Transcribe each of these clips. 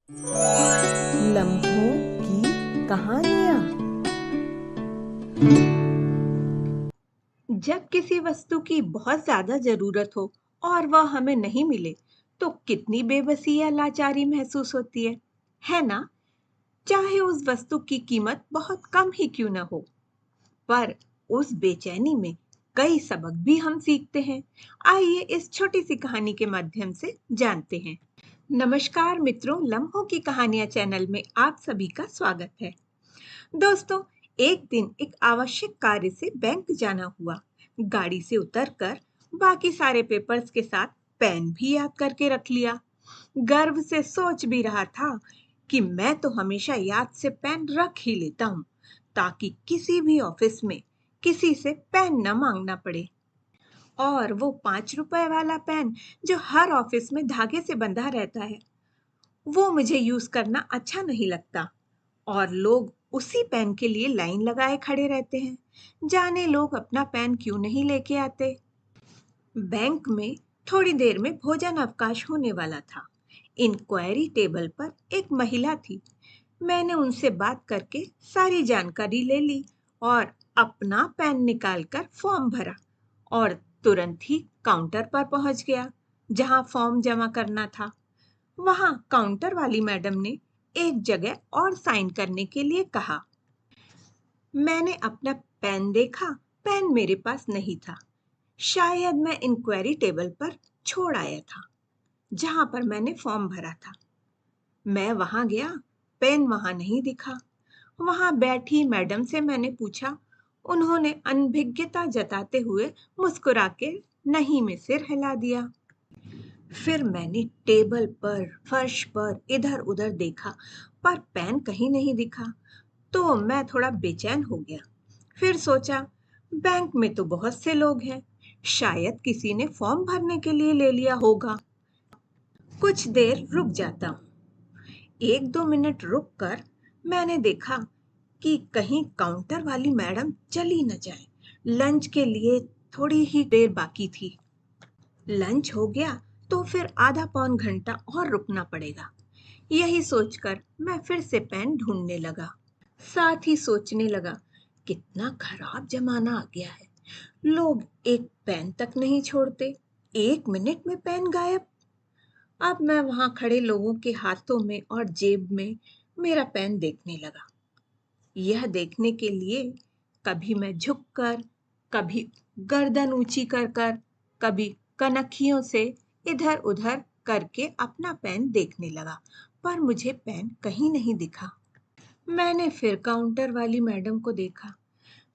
लम्हों की कहानियाँ। जब किसी वस्तु की बहुत ज्यादा जरूरत हो और वह हमें नहीं मिले तो कितनी बेबसी या लाचारी महसूस होती है ना। चाहे उस वस्तु की कीमत बहुत कम ही क्यों न हो, पर उस बेचैनी में कई सबक भी हम सीखते हैं। आइए इस छोटी सी कहानी के माध्यम से जानते हैं। नमस्कार मित्रों, लम्हों की कहानियां चैनल में आप सभी का स्वागत है। दोस्तों, एक दिन एक आवश्यक कार्य से बैंक जाना हुआ। गाड़ी से उतरकर बाकी सारे पेपर्स के साथ पेन भी याद करके रख लिया। गर्व से सोच भी रहा था कि मैं तो हमेशा याद से पेन रख ही लेता हूँ, ताकि किसी भी ऑफिस में किसी से पेन न मांगना पड़े। और वो 5 रुपए वाला पेन जो हर ऑफिस में धागे से बंधा रहता है, वो मुझे यूज करना अच्छा नहीं लगता। और लोग उसी पेन के लिए लाइन लगाए खड़े रहते हैं। जाने लोग अपना पेन क्यों नहीं लेके आते। बैंक में थोड़ी देर में भोजन अवकाश होने वाला था। इंक्वायरी टेबल पर एक महिला थी। मैंने उनसे बात करके सारी जानकारी ले ली और अपना पेन निकालकर फॉर्म भरा और तुरंत ही काउंटर पर पहुंच गया जहां फॉर्म जमा करना था। वहां काउंटर वाली मैडम ने एक जगह और साइन करने के लिए कहा। मैंने अपना पेन देखा, पेन मेरे पास नहीं था। शायद मैं इंक्वायरी टेबल पर छोड़ आया था जहां पर मैंने फॉर्म भरा था। मैं वहां गया, पेन वहां नहीं दिखा। वहां बैठी मैडम से मैंने पूछा। उन्होंने अनभिज्ञता जताते हुए मुस्कुरा के नहीं में सिर हिला दिया। फिर मैंने टेबल पर, फर्श पर इधर उधर देखा, पर पेन कहीं नहीं दिखा। तो मैं थोड़ा बेचैन हो गया। फिर सोचा, बैंक में तो बहुत से लोग हैं, शायद किसी ने फॉर्म भरने के लिए ले लिया होगा। कुछ देर रुक जाता हूँ। 1-2 मिनट रुक कर मैंने देखा कि कहीं काउंटर वाली मैडम चली न जाए। लंच के लिए थोड़ी ही देर बाकी थी। लंच हो गया तो फिर आधा पौन घंटा और रुकना पड़ेगा। यही सोचकर मैं फिर से पेन ढूंढने लगा। साथ ही सोचने लगा, कितना खराब जमाना आ गया है। लोग एक पेन तक नहीं छोड़ते। 1 मिनट में पेन गायब। अब मैं वहां खड़े लोगों के हाथों में और जेब में मेरा पेन देखने लगा। यह देखने के लिए कभी मैं झुककर, कभी गर्दन ऊंची कर कर, कभी कनखियों से इधर उधर करके अपना पेन देखने लगा, पर मुझे पेन कहीं नहीं दिखा। मैंने फिर काउंटर वाली मैडम को देखा।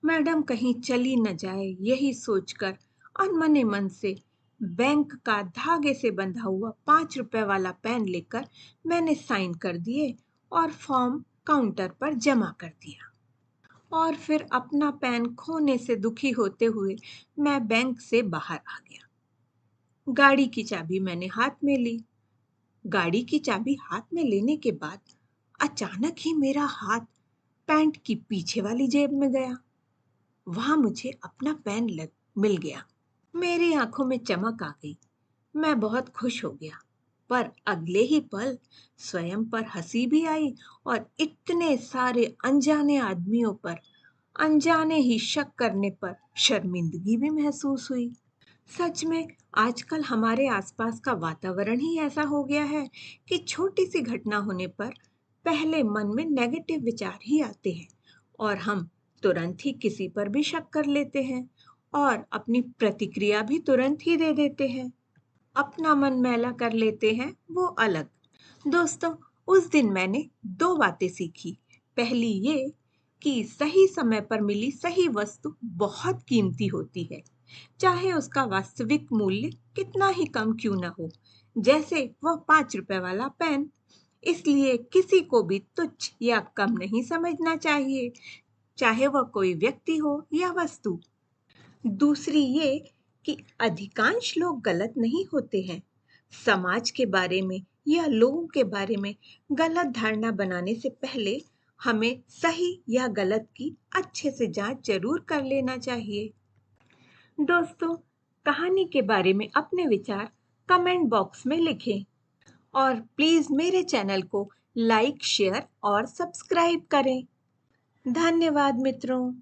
मैडम कहीं चली न जाए, यही सोचकर अनमने मन से बैंक का धागे से बंधा हुआ 5 रुपए वाला पेन लेकर मैंने साइन कर दिए और फॉर्म काउंटर पर जमा कर दिया। और फिर अपना पेन खोने से दुखी होते हुए मैं बैंक से बाहर आ गया। गाड़ी की चाबी मैंने हाथ में ली। गाड़ी की चाबी हाथ में लेने के बाद अचानक ही मेरा हाथ पैंट की पीछे वाली जेब में गया। वहां मुझे अपना मिल गया। मेरी आंखों में चमक आ गई। मैं बहुत खुश हो गया। पर अगले ही पल स्वयं पर हंसी भी आई और इतने सारे अनजाने आदमियों पर अनजाने ही शक करने पर शर्मिंदगी भी महसूस हुई। सच में आजकल हमारे आसपास का वातावरण ही ऐसा हो गया है कि छोटी सी घटना होने पर पहले मन में नेगेटिव विचार ही आते हैं और हम तुरंत ही किसी पर भी शक कर लेते हैं और अपनी प्रतिक्रिया भी तुरंत ही दे देते हैं। अपना मन मैला कर लेते हैं, वो अलग। दोस्तों, उस दिन मैंने 2 बातें सीखी। पहली ये कि सही समय पर मिली सही वस्तु बहुत कीमती होती है, चाहे उसका वास्तविक मूल्य कितना ही कम क्यों न हो। जैसे वह 5 रुपए वाला पेन। इसलिए किसी को भी तुच्छ या कम नहीं समझना चाहिए, चाहे वह कोई व्यक्ति हो या वस्तु। दूसरी ये कि अधिकांश लोग गलत नहीं होते हैं। समाज के बारे में या लोगों के बारे में गलत धारणा बनाने से पहले हमें सही या गलत की अच्छे से जांच जरूर कर लेना चाहिए। दोस्तों, कहानी के बारे में अपने विचार कमेंट बॉक्स में लिखें और प्लीज मेरे चैनल को लाइक, शेयर और सब्सक्राइब करें। धन्यवाद मित्रों।